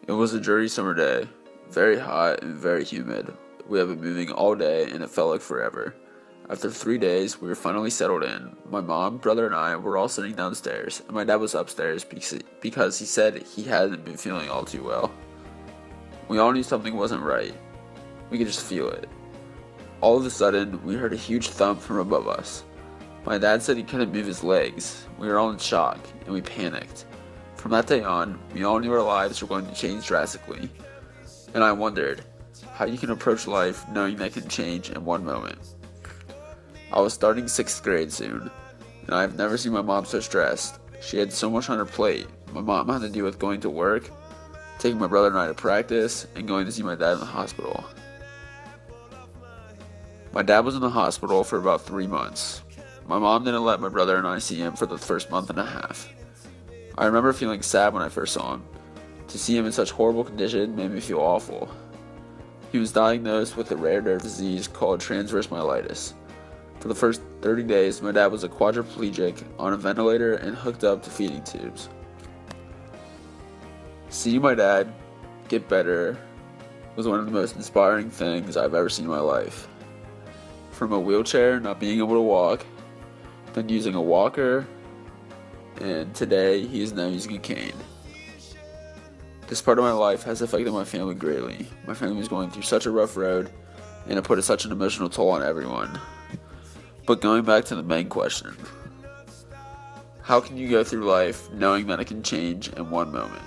It was a dreary summer day, very hot and very humid. We had been moving all day and it felt like forever. After 3 days, we were finally settled in. My mom, brother, and I were all sitting downstairs, and my dad was upstairs because he said he hadn't been feeling all too well. We all knew something wasn't right. We could just feel it. All of a sudden, we heard a huge thump from above us. My dad said he couldn't move his legs. We were all in shock, and we panicked. From that day on, we all knew our lives were going to change drastically. And I wondered how you can approach life knowing that can change in one moment. I was starting 6th grade soon, and I've never seen my mom so stressed. She had so much on her plate. My mom had to deal with going to work, taking my brother and I to practice, and going to see my dad in the hospital. My dad was in the hospital for about 3 months. My mom didn't let my brother and I see him for the first month and a half. I remember feeling sad when I first saw him. To see him in such horrible condition made me feel awful. He was diagnosed with a rare nerve disease called transverse myelitis. For the first 30 days, my dad was a quadriplegic on a ventilator and hooked up to feeding tubes. Seeing my dad get better was one of the most inspiring things I've ever seen in my life. From a wheelchair, not being able to walk, then using a walker, and today he is now using a cane. This part of my life has affected my family greatly. My family was going through such a rough road, and it put such an emotional toll on everyone. But going back to the main question, how can you go through life knowing that it can change in one moment?